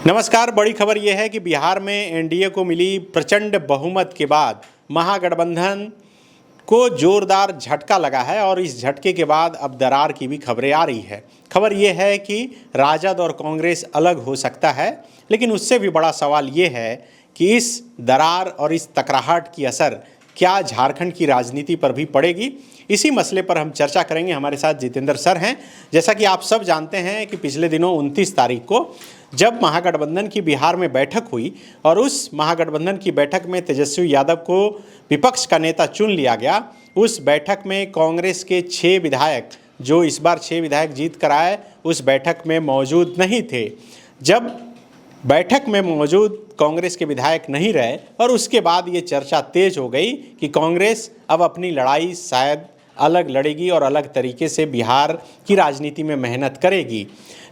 नमस्कार। बड़ी खबर यह है कि बिहार में एनडीए को मिली प्रचंड बहुमत के बाद महागठबंधन को जोरदार झटका लगा है और इस झटके के बाद अब दरार की भी खबरें आ रही है। खबर यह है कि राजद और कांग्रेस अलग हो सकता है, लेकिन उससे भी बड़ा सवाल ये है कि इस दरार और इस तकराहट की असर क्या झारखंड की राजनीति पर भी पड़ेगी। इसी मसले पर हम चर्चा करेंगे। हमारे साथ जितेंद्र सर हैं। जैसा कि आप सब जानते हैं कि पिछले दिनों 29 तारीख को जब महागठबंधन की बिहार में बैठक हुई और उस महागठबंधन की बैठक में तेजस्वी यादव को विपक्ष का नेता चुन लिया गया, उस बैठक में कांग्रेस के 6 विधायक, जो इस बार 6 विधायक जीत कर आए, उस बैठक में मौजूद नहीं थे। जब बैठक में मौजूद कांग्रेस के विधायक नहीं रहे और उसके बाद ये चर्चा तेज हो गई कि कांग्रेस अब अपनी लड़ाई शायद अलग लड़ेगी और अलग तरीके से बिहार की राजनीति में मेहनत करेगी।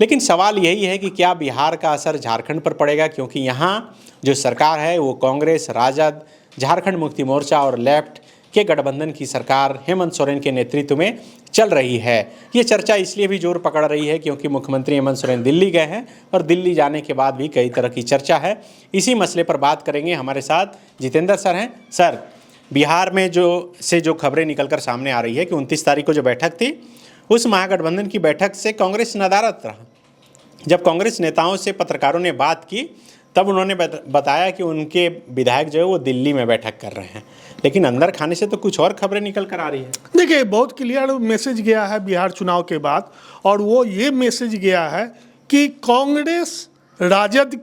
लेकिन सवाल यही है कि क्या बिहार का असर झारखंड पर पड़ेगा, क्योंकि यहाँ जो सरकार है वो कांग्रेस, राजद, झारखंड मुक्ति मोर्चा और लेफ्ट के गठबंधन की सरकार हेमंत सोरेन के नेतृत्व में चल रही है। ये चर्चा इसलिए भी जोर पकड़ रही है क्योंकि मुख्यमंत्री हेमंत सोरेन दिल्ली गए हैं और दिल्ली जाने के बाद भी कई तरह की चर्चा है। इसी मसले पर बात करेंगे। हमारे साथ जितेंद्र सर हैं। सर, बिहार में जो खबरें निकलकर सामने आ रही है कि 29 तारीख को जो बैठक थी, उस महागठबंधन की बैठक से कांग्रेस नदारद रहा। जब कांग्रेस नेताओं से पत्रकारों ने बात की तब उन्होंने बताया कि उनके विधायक जो है वो दिल्ली में बैठक कर रहे हैं, लेकिन अंदर खाने से तो कुछ और खबरें निकल कर आ रही है। देखिए, बहुत क्लियर मैसेज गया है बिहार चुनाव के बाद, और वो ये मैसेज गया है कि कांग्रेस राजद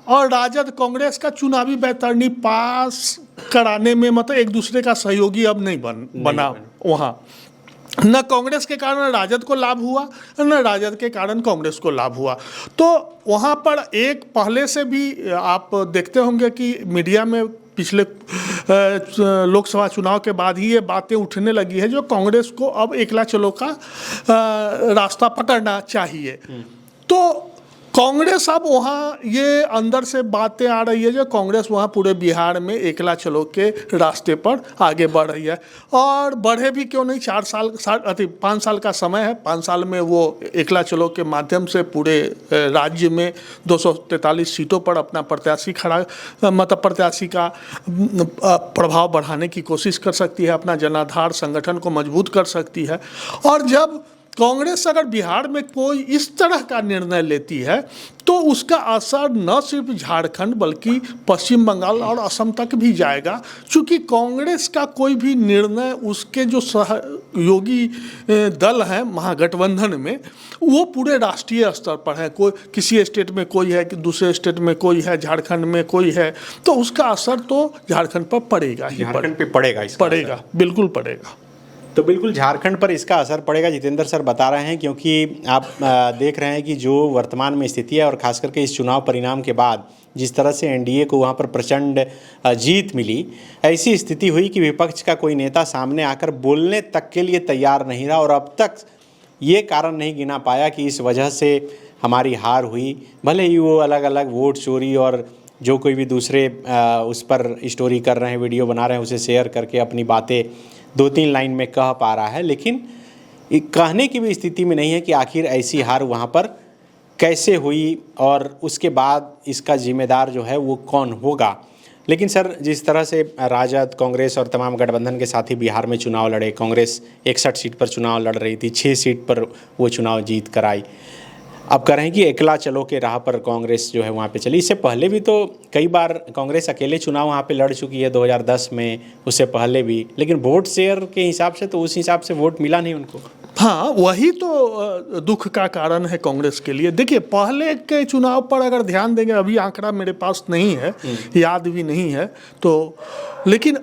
राजद कांग्रेस का चुनावी बैतरणी पास कराने में मतलब एक दूसरे का सहयोगी अब नहीं बना। वहाँ न कांग्रेस के कारण राजद को लाभ हुआ, न राजद के कारण कांग्रेस को लाभ हुआ। तो वहाँ पर एक पहले से भी आप देखते होंगे कि मीडिया में पिछले लोकसभा चुनाव के बाद ही ये बातें उठने लगी है जो कांग्रेस को अब एकला चलो का रास्ता पकड़ना चाहिए। तो कांग्रेस अब वहाँ ये अंदर से बातें आ रही है जो कांग्रेस वहाँ पूरे बिहार में एकला चलो के रास्ते पर आगे बढ़ रही है, और बढ़े भी क्यों नहीं। 5 साल का समय है। 5 साल में वो एकला चलो के माध्यम से पूरे राज्य में 243 सीटों पर अपना प्रत्याशी प्रत्याशी का प्रभाव बढ़ाने की कोशिश कर सकती है, अपना जनाधार संगठन को मजबूत कर सकती है। और जब कांग्रेस अगर बिहार में कोई इस तरह का निर्णय लेती है तो उसका असर न सिर्फ झारखंड बल्कि पश्चिम बंगाल और असम तक भी जाएगा, क्योंकि कांग्रेस का कोई भी निर्णय उसके जो सहयोगी दल हैं महागठबंधन में वो पूरे राष्ट्रीय स्तर पर है। कोई किसी स्टेट में कोई है, कि दूसरे स्टेट में कोई है, झारखंड में कोई है, तो उसका असर तो झारखंड पर पड़ेगा ही पड़ेगा, बिल्कुल पड़ेगा। तो बिल्कुल झारखंड पर इसका असर पड़ेगा, जितेंद्र सर बता रहे हैं, क्योंकि आप देख रहे हैं कि जो वर्तमान में स्थिति है और खास करके इस चुनाव परिणाम के बाद जिस तरह से एनडीए को वहाँ पर प्रचंड जीत मिली, ऐसी स्थिति हुई कि विपक्ष का कोई नेता सामने आकर बोलने तक के लिए तैयार नहीं रहा और अब तक ये कारण नहीं गिना पाया कि इस वजह से हमारी हार हुई। भले ही वो अलग अलग वोट चोरी और जो कोई भी दूसरे उस पर स्टोरी कर रहे हैं, वीडियो बना रहे हैं, उसे शेयर करके अपनी बातें 2-3 लाइन में कह पा रहा है, लेकिन कहने की भी स्थिति में नहीं है कि आखिर ऐसी हार वहाँ पर कैसे हुई और उसके बाद इसका जिम्मेदार जो है वो कौन होगा। लेकिन सर, जिस तरह से राजद, कांग्रेस और तमाम गठबंधन के साथी बिहार में चुनाव लड़े, कांग्रेस 61 सीट पर चुनाव लड़ रही थी, 6 सीट पर वो चुनाव जीत कर आई। अब कह रहे हैं कि एकला चलो के राह पर कांग्रेस जो है वहाँ पे चली। इससे पहले भी तो कई बार कांग्रेस अकेले चुनाव वहाँ पे लड़ चुकी है, 2010 में, उससे पहले भी, लेकिन वोट शेयर के हिसाब से तो उस हिसाब से वोट मिला नहीं उनको। हाँ, वही तो दुख का कारण है कांग्रेस के लिए। देखिए, पहले के चुनाव पर अगर ध्यान देंगे, अभी आंकड़ा मेरे पास नहीं है, याद भी नहीं है, तो लेकिन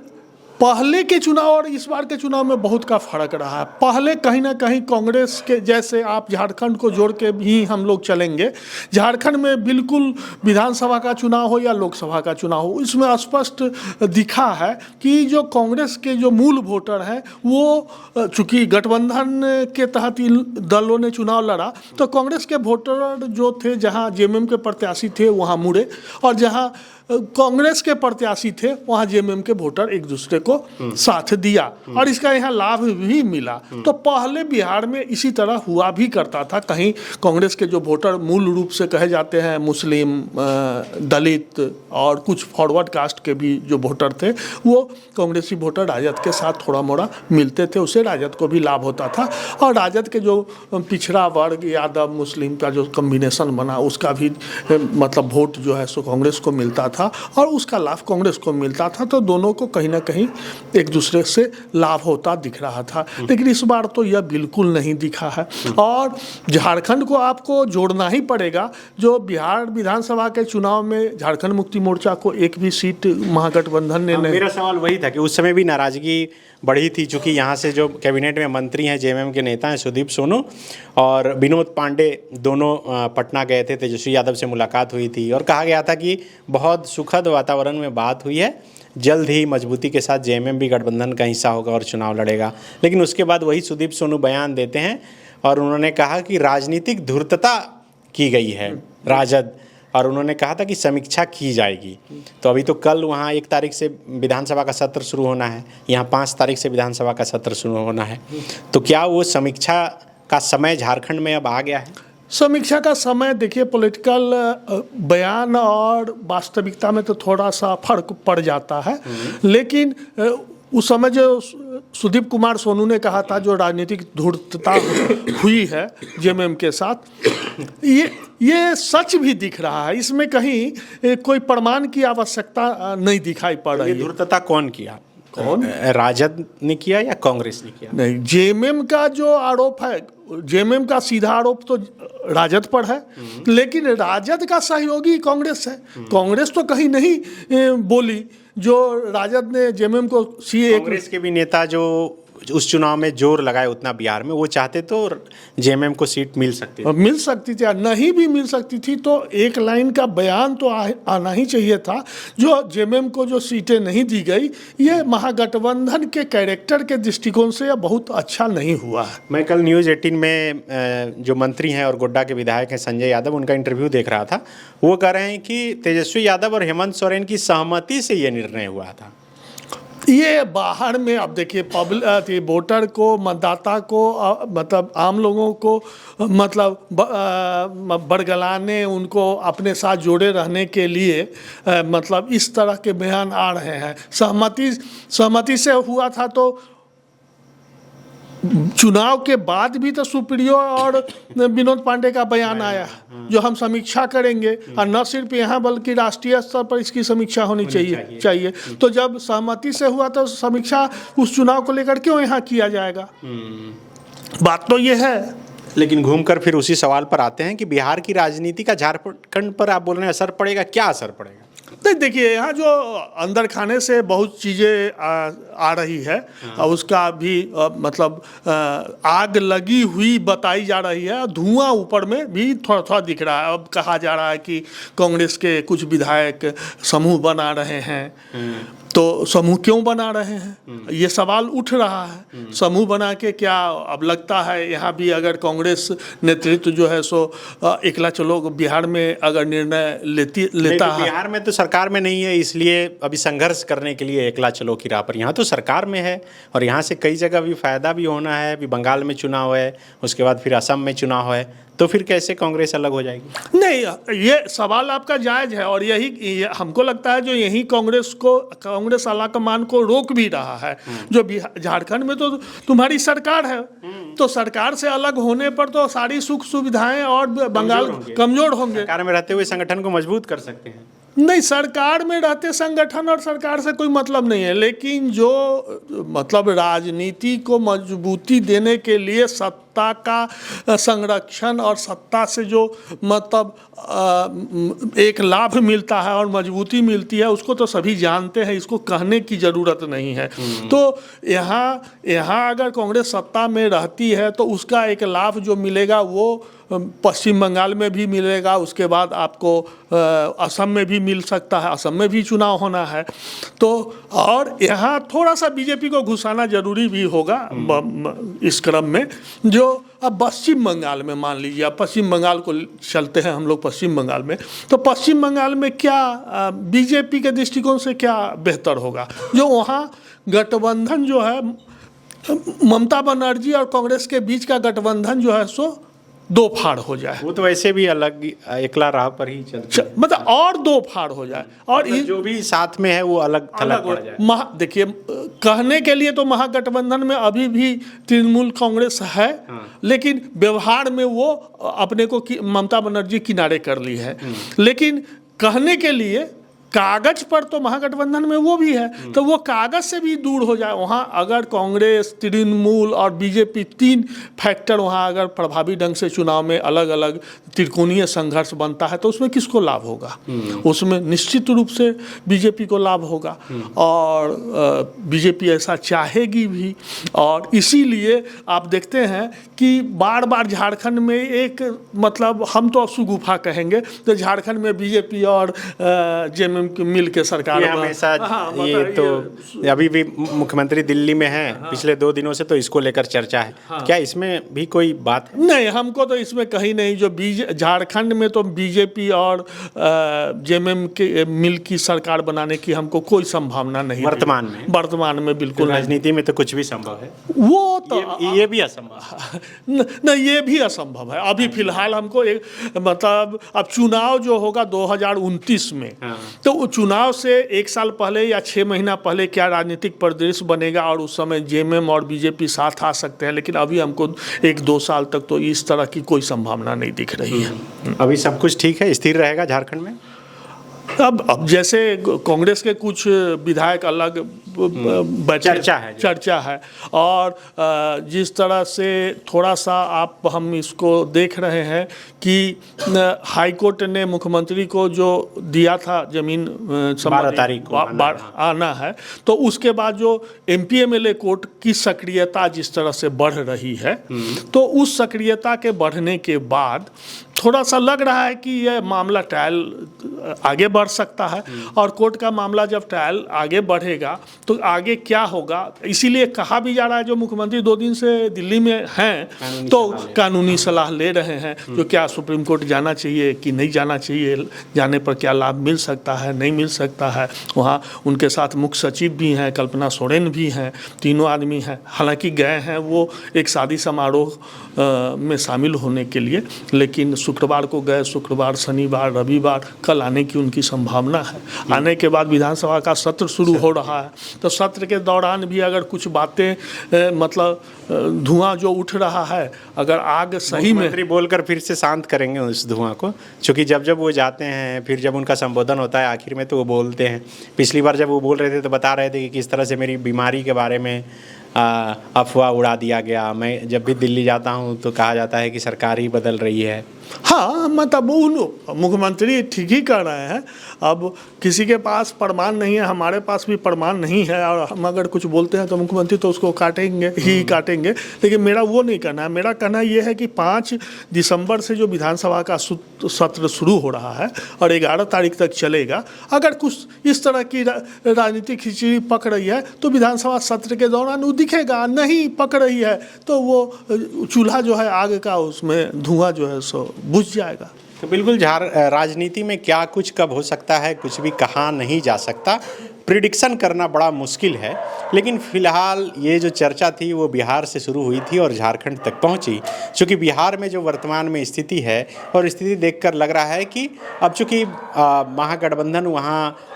पहले के चुनाव और इस बार के चुनाव में बहुत का फर्क रहा है। पहले कहीं ना कहीं कांग्रेस के, जैसे आप झारखंड को जोड़ के भी हम लोग चलेंगे, झारखंड में बिल्कुल विधानसभा का चुनाव हो या लोकसभा का चुनाव हो, इसमें स्पष्ट दिखा है कि जो कांग्रेस के जो मूल वोटर हैं वो, चूँकि गठबंधन के तहत दलों ने चुनाव लड़ा, तो कांग्रेस के वोटर जो थे, जहाँ जेएमएम के प्रत्याशी थे वहाँ मुड़े, और जहाँ कांग्रेस के प्रत्याशी थे वहाँ जेएमएम के वोटर एक दूसरे को साथ दिया और इसका यहाँ लाभ भी मिला। तो पहले बिहार में इसी तरह हुआ भी करता था, कहीं कांग्रेस के जो वोटर मूल रूप से कहे जाते हैं मुस्लिम, दलित और कुछ फॉरवर्ड कास्ट के भी जो वोटर थे वो कांग्रेसी वोटर राजद के साथ थोड़ा मोड़ा मिलते थे, उससे राजद को भी लाभ होता था। और राजद के जो पिछड़ा वर्ग यादव मुस्लिम का जो कम्बिनेशन बना उसका भी मतलब वोट जो है सो कांग्रेस को मिलता था और उसका लाभ कांग्रेस को मिलता था। तो दोनों को कहीं ना कहीं एक दूसरे से लाभ होता दिख रहा था, लेकिन इस बार तो यह बिल्कुल नहीं दिखा है। और झारखंड को आपको जोड़ना ही पड़ेगा। जो बिहार विधानसभा के चुनाव में झारखंड मुक्ति मोर्चा को एक भी सीट महागठबंधन ने नहीं। मेरा सवाल वही था कि उस समय भी नाराजगी बढ़ी थी, चूँकि यहाँ से जो कैबिनेट में मंत्री हैं जेएमएम के नेता हैं सुदीप सोनू और विनोद पांडे दोनों पटना गए थे, तेजस्वी यादव से मुलाकात हुई थी और कहा गया था कि बहुत सुखद वातावरण में बात हुई है, जल्द ही मजबूती के साथ जेएमएम भी गठबंधन का हिस्सा होगा और चुनाव लड़ेगा। लेकिन उसके बाद वही सुदीप सोनू बयान देते हैं और उन्होंने कहा कि राजनीतिक धूर्तता की गई है राजद, और उन्होंने कहा था कि समीक्षा की जाएगी। तो अभी तो कल वहाँ 1 तारीख से विधानसभा का सत्र शुरू होना है, यहाँ 5 तारीख से विधानसभा का सत्र शुरू होना है, तो क्या वो समीक्षा का समय झारखंड में अब आ गया है? समीक्षा का समय देखिए, पॉलिटिकल बयान और वास्तविकता में तो थोड़ा सा फर्क पड़ जाता है, लेकिन उस समय जो सुदीप कुमार सोनू ने कहा था जो राजनीतिक धूर्तता हुई है जेएमएम के साथ, ये सच भी दिख रहा है। इसमें कहीं कोई प्रमाण की आवश्यकता नहीं दिखाई पड़ रही है। धूर्तता कौन किया? कौन? राजद ने किया या कांग्रेस ने किया? नहीं, जेएमएम का जो आरोप है, जेएमएम का सीधा आरोप तो राजद पर है, लेकिन राजद का सहयोगी कांग्रेस है। कांग्रेस तो कहीं नहीं बोली। जो राजद ने जेएमएम को सीए, कांग्रेस के भी नेता जो उस चुनाव में जोर लगाए उतना बिहार में, वो चाहते तो जेएमएम को सीट मिल सकती थी या नहीं भी मिल सकती थी, तो एक लाइन का बयान तो आना ही चाहिए था। जो जेएमएम को जो सीटें नहीं दी गई, ये महागठबंधन के कैरेक्टर के दृष्टिकोण से यह बहुत अच्छा नहीं हुआ है। मैं कल न्यूज़ 18 में जो मंत्री हैं और गोड्डा के विधायक हैं संजय यादव, उनका इंटरव्यू देख रहा था। वो कह रहे हैं कि तेजस्वी यादव और हेमंत सोरेन की सहमति से ये निर्णय हुआ था। ये बाहर में अब देखिए, पब्लिक वोटर को, मतदाता को, मतलब आम लोगों को मतलब बरगलाने, उनको अपने साथ जोड़े रहने के लिए मतलब इस तरह के बयान आ रहे हैं। सहमति से हुआ था तो चुनाव के बाद भी तो सुप्रियो और विनोद पांडे का बयान आया जो हम समीक्षा करेंगे, और न सिर्फ यहाँ बल्कि राष्ट्रीय स्तर पर इसकी समीक्षा होनी चाहिए। तो जब सहमति से हुआ तो समीक्षा उस चुनाव को लेकर क्यों यहाँ किया जाएगा? बात तो ये है। लेकिन घूमकर फिर उसी सवाल पर आते हैं कि बिहार की राजनीति का झारखंड पर आप बोल रहे हैं असर पड़ेगा, क्या असर पड़ेगा? नहीं, देखिए, यहाँ जो अंदर खाने से बहुत चीज़ें आ रही है और उसका भी मतलब आग लगी हुई बताई जा रही है। धुआं ऊपर में भी थोड़ा थोड़ा दिख रहा है। अब कहा जा रहा है कि कांग्रेस के कुछ विधायक समूह बना रहे हैं। तो समूह क्यों बना रहे हैं, ये सवाल उठ रहा है। समूह बना के क्या, अब लगता है यहाँ भी अगर कांग्रेस नेतृत्व जो है सो एकला चलो बिहार में अगर निर्णय लेता है, बिहार में तो सरकार में नहीं है, इसलिए अभी संघर्ष करने के लिए एकला चलो की राह पर। यहाँ तो सरकार में है और यहाँ से कई जगह भी फायदा भी होना है। अभी बंगाल में चुनाव है, उसके बाद फिर असम में चुनाव है, तो फिर कैसे कांग्रेस अलग हो जाएगी? नहीं, ये सवाल आपका जायज़ है और यही हमको लगता है जो यही कांग्रेस आलाकमान को रोक भी रहा है। जो झारखंड में तो तुम्हारी सरकार है, तो सरकार से अलग होने पर तो सारी सुख सुविधाएं और बंगाल कमजोर होंगे। सरकार में रहते हुए संगठन को मजबूत कर सकते हैं। नहीं, सरकार में रहते संगठन और सरकार से कोई मतलब नहीं है, लेकिन जो मतलब राजनीति को मजबूती देने के लिए सत्ता का संरक्षण और सत्ता से जो मतलब एक लाभ मिलता है और मजबूती मिलती है, उसको तो सभी जानते हैं, इसको कहने की ज़रूरत नहीं है। तो यहाँ अगर कांग्रेस सत्ता में रहती है तो उसका एक लाभ जो मिलेगा वो पश्चिम बंगाल में भी मिलेगा, उसके बाद आपको असम में भी मिल सकता है, असम में भी चुनाव होना है। तो और यहाँ थोड़ा सा बीजेपी को घुसाना जरूरी भी होगा इस क्रम में। जो जो अब पश्चिम बंगाल में मान लीजिए, अब पश्चिम बंगाल को चलते हैं हम लोग पश्चिम बंगाल में, तो पश्चिम बंगाल में क्या बीजेपी के दृष्टिकोण से क्या बेहतर होगा? जो वहाँ गठबंधन जो है ममता बनर्जी और कांग्रेस के बीच का गठबंधन जो है सो दो फाड़ हो जाए। वो तो वैसे भी अलग एकला राह पर ही चलते हैं। मतलब और दो फाड़ हो जाए और मतलब जो भी साथ में है वो अलग थलग पड़ जाए। देखिए, कहने के लिए तो महागठबंधन में अभी भी तृणमूल कांग्रेस है, लेकिन व्यवहार में वो अपने को ममता बनर्जी किनारे कर ली है। लेकिन कहने के लिए कागज पर तो महागठबंधन में वो भी है, तो वो कागज से भी दूर हो जाए। वहाँ अगर कांग्रेस, तृणमूल और बीजेपी तीन फैक्टर वहाँ अगर प्रभावी ढंग से चुनाव में अलग अलग त्रिकोणीय संघर्ष बनता है तो उसमें किसको लाभ होगा? उसमें निश्चित रूप से बीजेपी को लाभ होगा और बीजेपी ऐसा चाहेगी भी। और इसीलिए आप देखते हैं कि बार बार झारखंड में एक मतलब हम तो सुगुफा कहेंगे, तो झारखंड में बीजेपी और जेएमएम मिल के सरकार हमेशा ये तो अभी भी मुख्यमंत्री दिल्ली में हैं पिछले 2 दिनों से, तो इसको लेकर चर्चा है। क्या इसमें भी कोई बात है? नहीं, हमको तो इसमें कहीं नहीं। जो झारखंड में तो बीजेपी और जेएमएम के मिल की सरकार बनाने की हमको कोई संभावना नहीं वर्तमान में बिल्कुल। राजनीति में तो कुछ भी संभव है, वो तो ये भी असंभव नहीं, ये भी असंभव है। अभी फिलहाल हमको एक मतलब अब चुनाव जो होगा 2029 में, तो चुनाव से 1 साल पहले या 6 महीना पहले क्या राजनीतिक परिदृश्य बनेगा और उस समय जेएमएम और बीजेपी साथ आ सकते हैं, लेकिन अभी हमको 1-2 साल तक तो इस तरह की कोई संभावना नहीं दिख रही है। अभी सब कुछ ठीक है, स्थिर रहेगा झारखंड में। अब जैसे कांग्रेस के कुछ विधायक अलग चर्चा है और जिस तरह से थोड़ा सा हम इसको देख रहे हैं कि हाईकोर्ट ने मुख्यमंत्री को जो दिया था जमीन 12 तारीख को आना है, तो उसके बाद जो एमपीएमएलए कोर्ट की सक्रियता जिस तरह से बढ़ रही है, तो उस सक्रियता के बढ़ने के बाद थोड़ा सा लग रहा है कि यह मामला ट्रायल आगे बढ़ सकता है। और कोर्ट का मामला जब ट्रायल आगे बढ़ेगा तो आगे क्या होगा, इसीलिए कहा भी जा रहा है जो मुख्यमंत्री 2 दिन से दिल्ली में हैं तो कानूनी सलाह ले रहे हैं, जो क्या सुप्रीम कोर्ट जाना चाहिए कि नहीं जाना चाहिए, जाने पर क्या लाभ मिल सकता है, नहीं मिल सकता है। वहाँ उनके साथ मुख्य सचिव भी हैं, कल्पना सोरेन भी हैं, तीनों आदमी हैं। हालांकि गए हैं वो एक शादी समारोह में शामिल होने के लिए, लेकिन शुक्रवार को गए, शुक्रवार, शनिवार, रविवार, कल आने की उनकी संभावना है। आने के बाद विधानसभा का सत्र शुरू हो रहा है, तो सत्र के दौरान भी अगर कुछ बातें मतलब धुआं जो उठ रहा है, अगर आग सही में बोलकर फिर से शांत करेंगे उस धुआं को, क्योंकि जब वो जाते हैं फिर जब उनका संबोधन होता है आखिर में तो वो बोलते हैं। पिछली बार जब वो बोल रहे थे तो बता रहे थे कि किस तरह से मेरी बीमारी के बारे में अफवाह उड़ा दिया गया। मैं जब भी दिल्ली जाता हूँ तो कहा जाता है कि सरकार ही बदल रही है। हाँ, मतलब मुख्यमंत्री ठीक ही कर रहे हैं। अब किसी के पास प्रमाण नहीं है, हमारे पास भी प्रमाण नहीं है, और हम अगर कुछ बोलते हैं तो मुख्यमंत्री तो उसको काटेंगे। लेकिन मेरा वो नहीं कहना है। मेरा कहना ये है कि 5 दिसंबर से जो विधानसभा का सत्र शुरू हो रहा है और 11 तारीख तक चलेगा, अगर कुछ इस तरह की राजनीतिक खिचड़ी पक रही है तो विधानसभा सत्र के दौरान वो दिखेगा। नहीं पक रही है तो वो चूल्हा जो है आग का, उसमें धुआं जो है सो बुझ जाएगा। तो बिल्कुल राजनीति में क्या कुछ कब हो सकता है कुछ भी कहा नहीं जा सकता, प्रिडिक्शन करना बड़ा मुश्किल है। लेकिन फिलहाल ये जो चर्चा थी वो बिहार से शुरू हुई थी और झारखंड तक पहुंची, क्योंकि बिहार में जो वर्तमान में स्थिति है और स्थिति देखकर लग रहा है कि अब चूँकि महागठबंधन वहाँ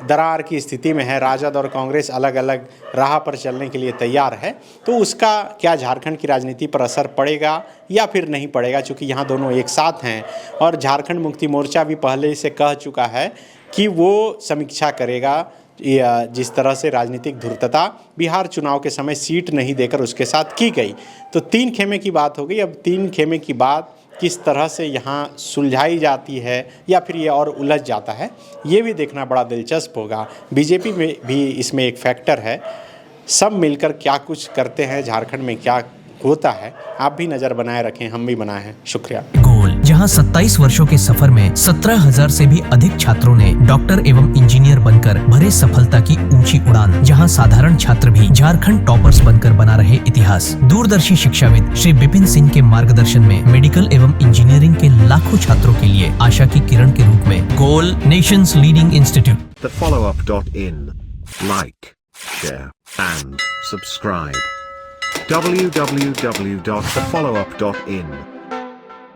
दरार की स्थिति में है, राजद और कांग्रेस अलग अलग राह पर चलने के लिए तैयार है, तो उसका क्या झारखंड की राजनीति पर असर पड़ेगा या फिर नहीं पड़ेगा, क्योंकि यहाँ दोनों एक साथ हैं। और झारखंड मुक्ति मोर्चा भी पहले से कह चुका है कि वो समीक्षा करेगा जिस तरह से राजनीतिक धूर्तता बिहार चुनाव के समय सीट नहीं देकर उसके साथ की गई। तो 3 खेमे की बात हो गई। अब 3 खेमे की बात किस तरह से यहाँ सुलझाई जाती है या फिर ये और उलझ जाता है, ये भी देखना बड़ा दिलचस्प होगा। बीजेपी में भी इसमें एक फैक्टर है। सब मिलकर क्या कुछ करते हैं झारखंड में, क्या होता है। आप भी नज़र बनाए रखें, हम भी बनाए हैं। शुक्रिया। गोल, जहां 27 वर्षों के सफर में 17,000 से भी अधिक छात्रों ने डॉक्टर एवं इंजीनियर बनकर भरे सफलता की ऊंची उड़ान, जहां साधारण छात्र भी झारखंड टॉपर्स बनकर बना रहे इतिहास। दूरदर्शी शिक्षाविद श्री विपिन सिंह के मार्गदर्शन में मेडिकल एवं इंजीनियरिंग के लाखों छात्रों के लिए आशा की किरण के रूप में गोल, nations leading institute. thefollowup.in. Like, share, and subscribe. www.thefollowup.in